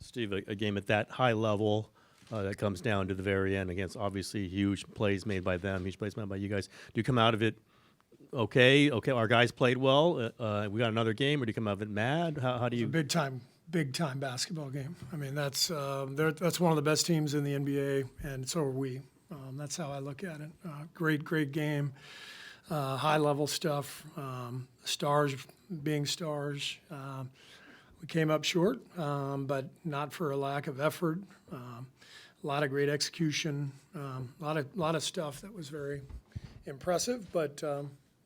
Steve, a game at that high level that comes down to the very end against obviously huge plays made by them, huge plays made by you guys. Do you come out of it okay, our guys played well, we got another game, or do you come out of it mad? How do you? Big time basketball game. I mean, that's one of the best teams in the NBA, and so are we. That's how I look at it. Great game, high level stuff. Stars being stars. We came up short, but not for a lack of effort. A lot of great execution. A lot of stuff that was very impressive, but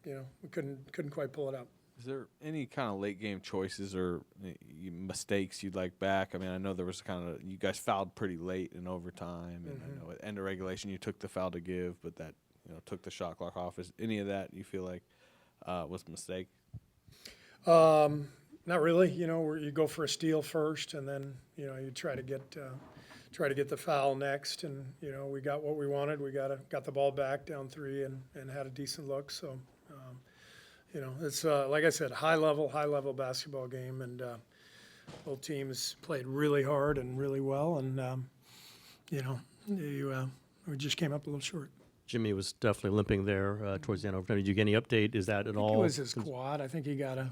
we couldn't quite pull it out. Is there any kind of late game choices or mistakes you'd like back? I mean, I know there was you guys fouled pretty late in overtime, and I know at end of regulation you took the foul to give, but that took the shot clock off. Is any of that you feel like was a mistake? Not really. Where you go for a steal first, and then you try to get the foul next, and we got what we wanted. We got the ball back down 3 and had a decent look. So. It's like I said, high level basketball game, and both teams played really hard and really well, and we just came up a little short. Jimmy was definitely limping there towards the end of overtime. Did you get any update? Is that at all? It was his quad. I think he got a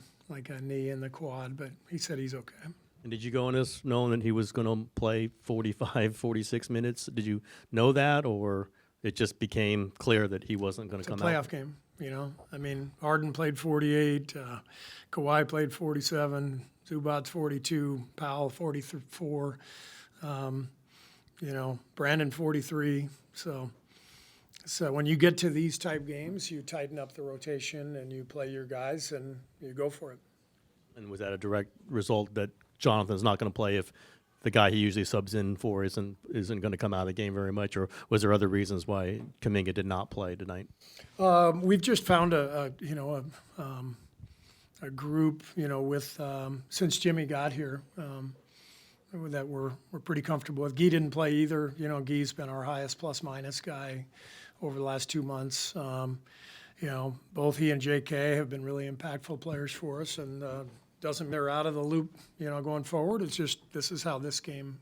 knee in the quad, but he said he's okay. And did you go in this knowing that he was going to play 45, 46 minutes? Did you know that, or it just became clear that he wasn't going to come out? It's a playoff game. I mean, Harden played 48, Kawhi played 47, Zubac 42, Powell 44, Brandon 43. So when you get to these type games, you tighten up the rotation and you play your guys and you go for it. And was that a direct result that Jonathan's not going to play if the guy he usually subs in for isn't going to come out of the game very much, or was there other reasons why Kuminga did not play tonight? We've just found a group, with since Jimmy got here, that we're pretty comfortable with. Guy didn't play either. Guy's been our highest plus minus guy over the last 2 months. Both he and JK have been really impactful players for us, and doesn't mean they're out of the loop, going forward. It's just this is how this game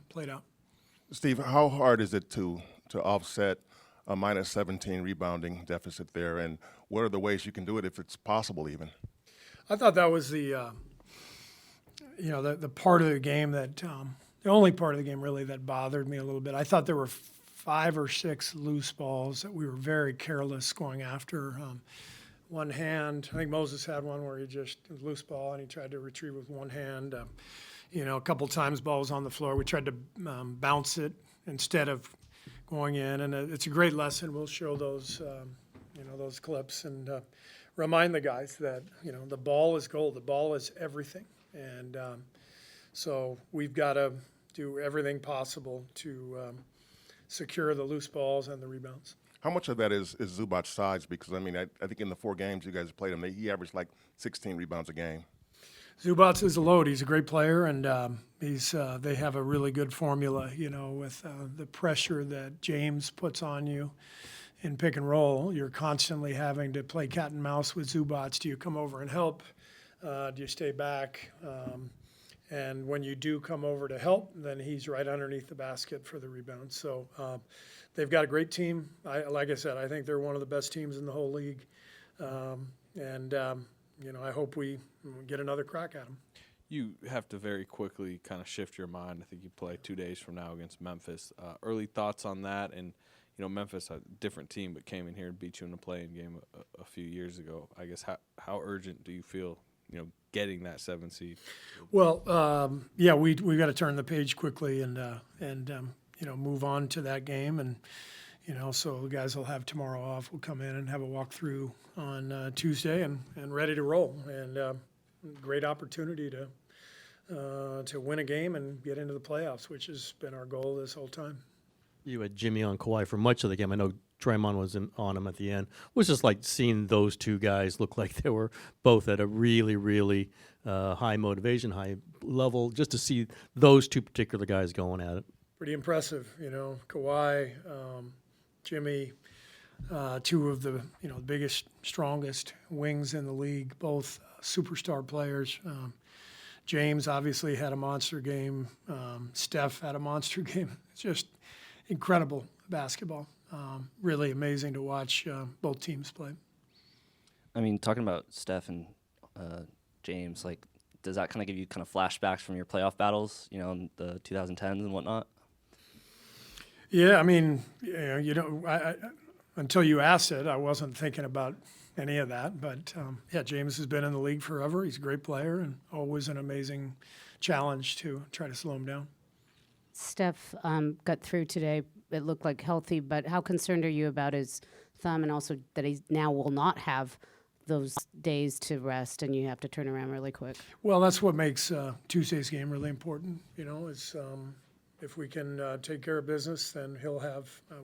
played out. Steve, how hard is it to offset a minus 17 rebounding deficit there, and what are the ways you can do it if it's possible even? I thought that was the part of the game that the only part of the game really that bothered me a little bit. I thought there were 5 or 6 loose balls that we were very careless going after. One hand, I think Moses had one where he just loose ball and he tried to retrieve with one hand. A couple times ball was on the floor. We tried to bounce it instead of going in, and it's a great lesson. We'll show those, those clips and remind the guys that the ball is gold. The ball is everything, and so we've got to do everything possible to secure the loose balls and the rebounds. How much of that is Zubac's size? Because, I mean, I think in the 4 games you guys played him, he averaged like 16 rebounds a game. Zubac is a load. He's a great player, and they have a really good formula, with the pressure that James puts on you in pick and roll. You're constantly having to play cat and mouse with Zubac. Do you come over and help? Do you stay back? And when you do come over to help, then he's right underneath the basket for the rebound. So they've got a great team. Like I said, I think they're one of the best teams in the whole league. I hope we get another crack at them. You have to very quickly kind of shift your mind. I think you play 2 days from now against Memphis. Early thoughts on that? And, Memphis, a different team, but came in here and beat you in the play-in game a few years ago. I guess how urgent do you feel, getting that 7 seed? Well, we got to turn the page quickly and move on to that game, and so the guys will have tomorrow off. We'll come in and have a walkthrough on Tuesday and ready to roll, and great opportunity to win a game and get into the playoffs, which has been our goal this whole time. You had Jimmy on Kawhi for much of the game. I know Draymond was on him at the end. It was just like seeing those two guys look like they were both at a really, really high motivation, high level, just to see those two particular guys going at it. Pretty impressive, Kawhi, Jimmy, 2 of the biggest, strongest wings in the league, both superstar players. James obviously had a monster game. Steph had a monster game. It's just incredible basketball. Really amazing to watch both teams play. I mean, talking about Steph and James, like, does that kind of give you kind of flashbacks from your playoff battles, you know, in the 2010s and whatnot? Yeah, I mean, I until you asked it, I wasn't thinking about any of that. But yeah, James has been in the league forever. He's a great player and always an amazing challenge to try to slow him down. Steph got through today. It looked like healthy, but how concerned are you about his thumb and also that he now will not have those days to rest and you have to turn around really quick? Well, that's what makes Tuesday's game really important. Is if we can take care of business, then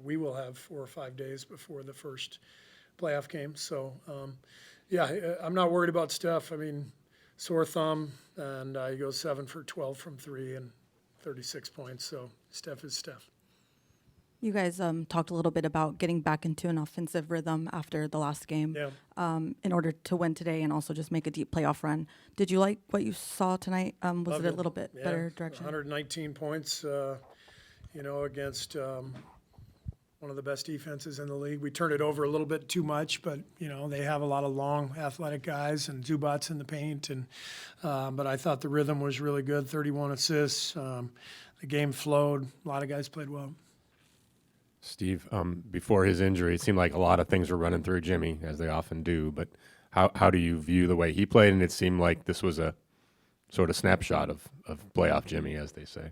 we will have 4 or 5 days before the first playoff game. So, yeah, I'm not worried about Steph. I mean, sore thumb, and he goes 7 for 12 from 3 and 36 points. So Steph is Steph. You guys talked a little bit about getting back into an offensive rhythm after the last game in order to win today and also just make a deep playoff run. Did you like what you saw tonight? Was Loved it a little bit better direction? 119 points, against one of the best defenses in the league. We turned it over a little bit too much, but, they have a lot of long, athletic guys and Zubats in the paint. But I thought the rhythm was really good, 31 assists. The game flowed. A lot of guys played well. Steve, before his injury, it seemed like a lot of things were running through Jimmy, as they often do. But how do you view the way he played? And it seemed like this was a sort of snapshot of playoff Jimmy, as they say.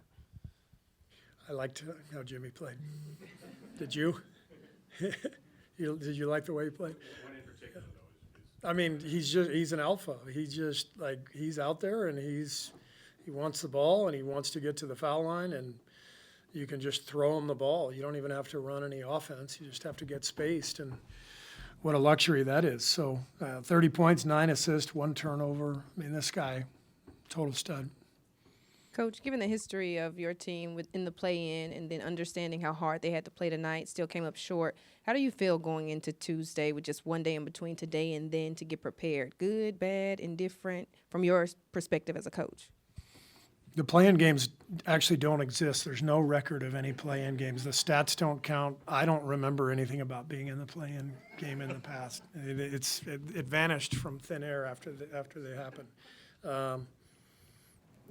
I liked how Jimmy played. Did you? Did you like the way he played? I mean, he's an alpha. He's out there and he wants the ball and he wants to get to the foul line, and you can just throw him the ball. You don't even have to run any offense. You just have to get spaced, and what a luxury that is. So 30 points, 9 assists, 1 turnover. I mean, this guy, total stud. Coach, given the history of your team in the play-in and then understanding how hard they had to play tonight, still came up short, how do you feel going into Tuesday with just one day in between today and then to get prepared? Good, bad, indifferent, from your perspective as a coach? The play-in games actually don't exist. There's no record of any play-in games. The stats don't count. I don't remember anything about being in the play-in game in the past. It vanished from thin air after they happened.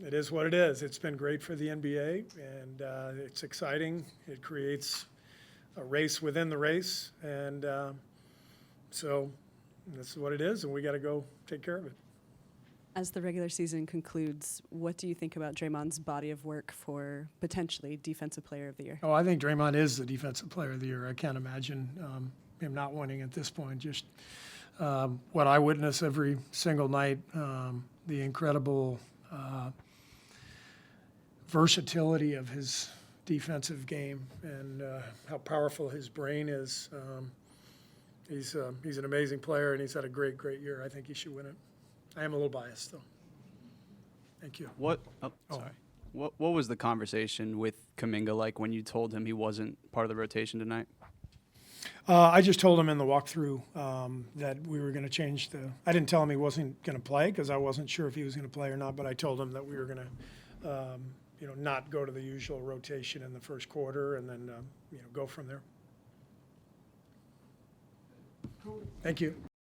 It is what it is. It's been great for the NBA, and it's exciting. It creates a race within the race, and so this is what it is, and we got to go take care of it. As the regular season concludes, what do you think about Draymond's body of work for potentially Defensive Player of the Year? Oh, I think Draymond is the Defensive Player of the Year. I can't imagine him not winning at this point. Just what I witness every single night, the incredible versatility of his defensive game and how powerful his brain is. He's an amazing player, and he's had a great year. I think he should win it. I am a little biased, though. Thank you. Sorry. What was the conversation with Kuminga like when you told him he wasn't part of the rotation tonight? I just told him in the walkthrough that we were going to change I didn't tell him he wasn't going to play because I wasn't sure if he was going to play or not, but I told him that we were going to not go to the usual rotation in the first quarter and then go from there. Thank you.